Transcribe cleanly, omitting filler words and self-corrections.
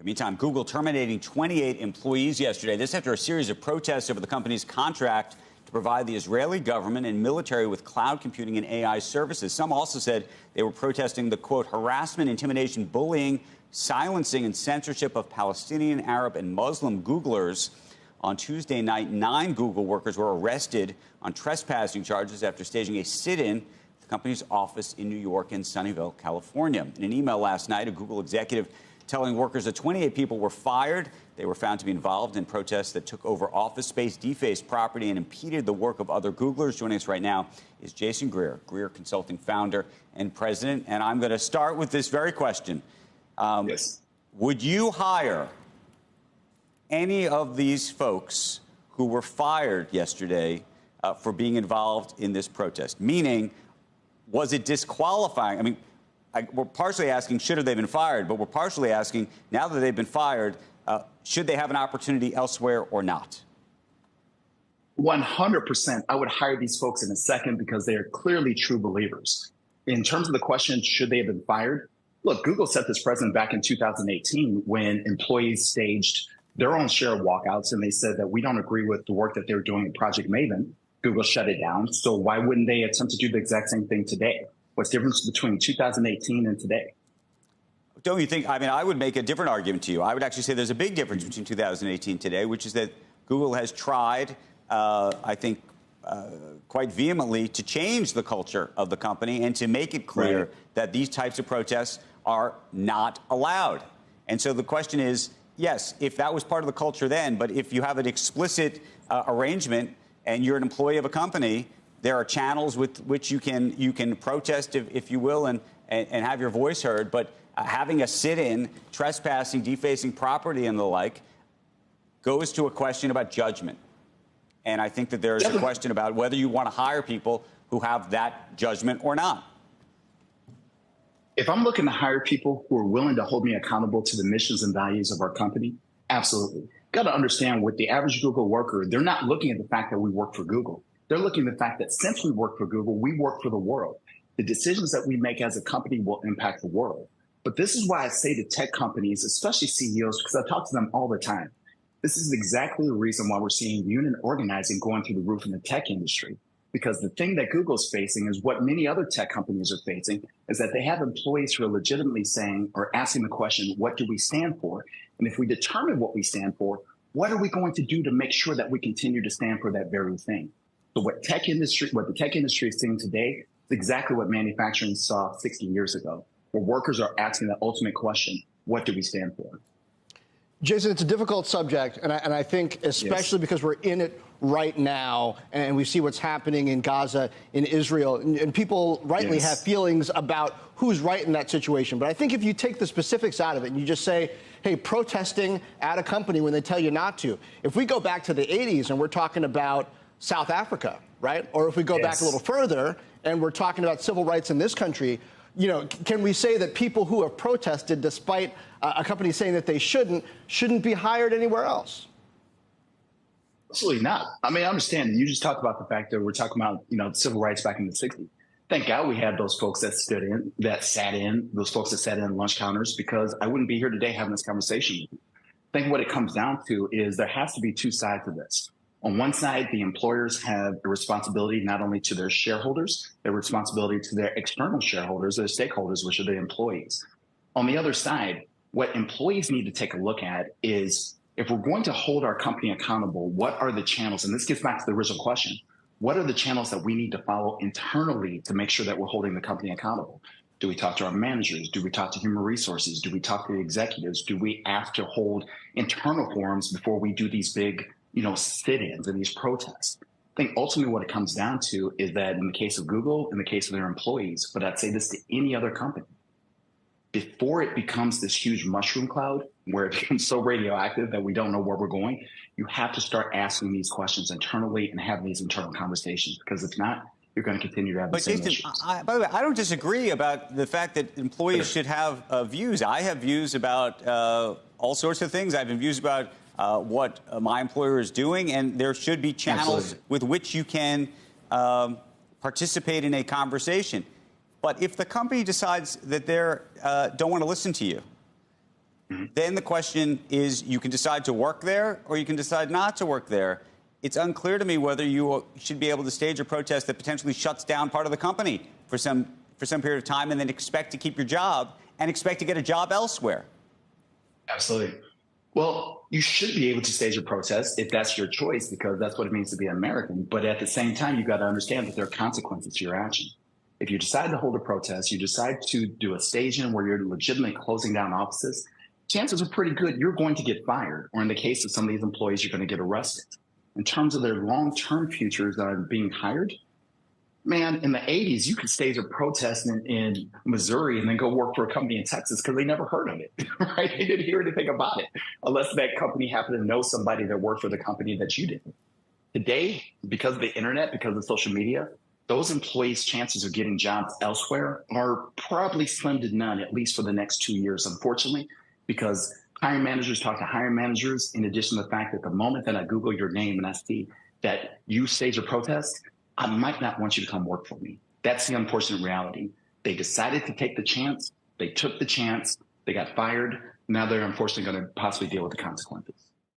Meantime, Google terminating 28 employees yesterday. This after a series of protests over the company's contract to provide the Israeli government and military with cloud computing and AI services. Some also said they were protesting the, quote, harassment, intimidation, bullying, silencing, and censorship of Palestinian, Arab, and Muslim Googlers. On Tuesday night, 9 Google workers were arrested on trespassing charges after staging a sit-in at the company's office in New York and Sunnyvale, California. In an email last night, a Google executive telling workers that 28 people were fired. They were found to be involved in protests that took over office space, defaced property, and impeded the work of other Googlers. Joining us right now is Jason Greer, Greer Consulting founder and president. And I'm going to start with this very question. Yes. Would you hire any of these folks who were fired yesterday for being involved in this protest? Meaning, was it disqualifying? I mean, we're partially asking, should have they been fired? But we're partially asking, now that they've been fired, should they have an opportunity elsewhere or not? 100%. I would hire these folks in a second because they are clearly true believers. In terms of the question, should they have been fired? Look, Google set this precedent back in 2018 when employees staged their own share of walkouts, and they said that we don't agree with the work that they were doing in Project Maven. Google shut it down. So why wouldn't they attempt to do the exact same thing today? What's the difference between 2018 and today? Don't you think? I mean, I would make a different argument to you. I would actually say there's a big difference between 2018 and today, which is that Google has tried, I think, quite vehemently to change the culture of the company and to make it clear that these types of protests are not allowed. And so the question is, yes, if that was part of the culture then, but if you have an explicit arrangement and you're an employee of a company, there are channels with which you can protest, if you will, and have your voice heard. But having a sit-in, trespassing, defacing property and the like goes to a question about judgment. And I think that there is a question about whether you want to hire people who have that judgment or not. If I'm looking to hire people who are willing to hold me accountable to the missions and values of our company, absolutely. Got to understand, with the average Google worker, they're not looking at the fact that we work for Google. They're looking at the fact that since we work for Google, we work for the world. The decisions that we make as a company will impact the world. But this is why I say to tech companies, especially CEOs, because I talk to them all the time, this is exactly the reason why we're seeing union organizing going through the roof in the tech industry. Because the thing that Google's facing is what many other tech companies are facing, is that they have employees who are legitimately saying or asking the question, what do we stand for? And if we determine what we stand for, what are we going to do to make sure that we continue to stand for that very thing? So what the tech industry is seeing today is exactly what manufacturing saw 60 years ago, where workers are asking the ultimate question, what do we stand for? Jason, it's a difficult subject, and I think especially because we're in it right now, and we see what's happening in Gaza, in Israel, and people rightly have feelings about who's right in that situation. But I think if you take the specifics out of it and you just say, hey, protesting at a company when they tell you not to, if we go back to the 80s and we're talking about South Africa, right? Or if we go back a little further and we're talking about civil rights in this country, you know, can we say that people who have protested, despite a company saying that they shouldn't be hired anywhere else? Absolutely not. I mean, I understand. You just talked about the fact that we're talking about, you know, civil rights back in the 60s. Thank God we had those folks that sat in lunch counters, because I wouldn't be here today having this conversation with you. I think what it comes down to is there has to be two sides to this. On one side, the employers have a responsibility not only to their shareholders, their responsibility to their external shareholders, their stakeholders, which are the employees. On the other side, what employees need to take a look at is, if we're going to hold our company accountable, what are the channels? And this gets back to the original question. What are the channels that we need to follow internally to make sure that we're holding the company accountable? Do we talk to our managers? Do we talk to human resources? Do we talk to the executives? Do we have to hold internal forums before we do these big, you know, sit-ins and these protests? I think ultimately what it comes down to is that in the case of Google, in the case of their employees, but I'd say this to any other company, before it becomes this huge mushroom cloud where it becomes so radioactive that we don't know where we're going, you have to start asking these questions internally and having these internal conversations, because if not, you're going to continue to have the same issues. By the way, I don't disagree about the fact that employees should have views. I have views about all sorts of things. I have views about what my employer is doing, and there should be channels with which you can participate in a conversation. But if the company decides that they don't want to listen to you, then the question is you can decide to work there or you can decide not to work there. It's unclear to me whether you should be able to stage a protest that potentially shuts down part of the company for some period of time and then expect to keep your job and expect to get a job elsewhere. Absolutely. Well, you should be able to stage a protest if that's your choice, because that's what it means to be American. But at the same time, you've got to understand that there are consequences to your action. If you decide to hold a protest, you decide to do a staging where you're legitimately closing down offices, chances are pretty good you're going to get fired. Or in the case of some of these employees, you're going to get arrested. In terms of their long-term futures that are being hired, man, in the 80s, you could stage a protest in Missouri and then go work for a company in Texas because they never heard of it, right? They didn't hear anything about it unless that company happened to know somebody that worked for the company that you didn't. Today, because of the internet, because of social media, those employees' chances of getting jobs elsewhere are probably slim to none, at least for the next 2 years, unfortunately, because hiring managers talk to hiring managers, in addition to the fact that the moment that I Google your name and I see that you stage a protest, I might not want you to come work for me. That's the unfortunate reality. They decided to take the chance. They took the chance. They got fired. Now they're unfortunately going to possibly deal with the consequences.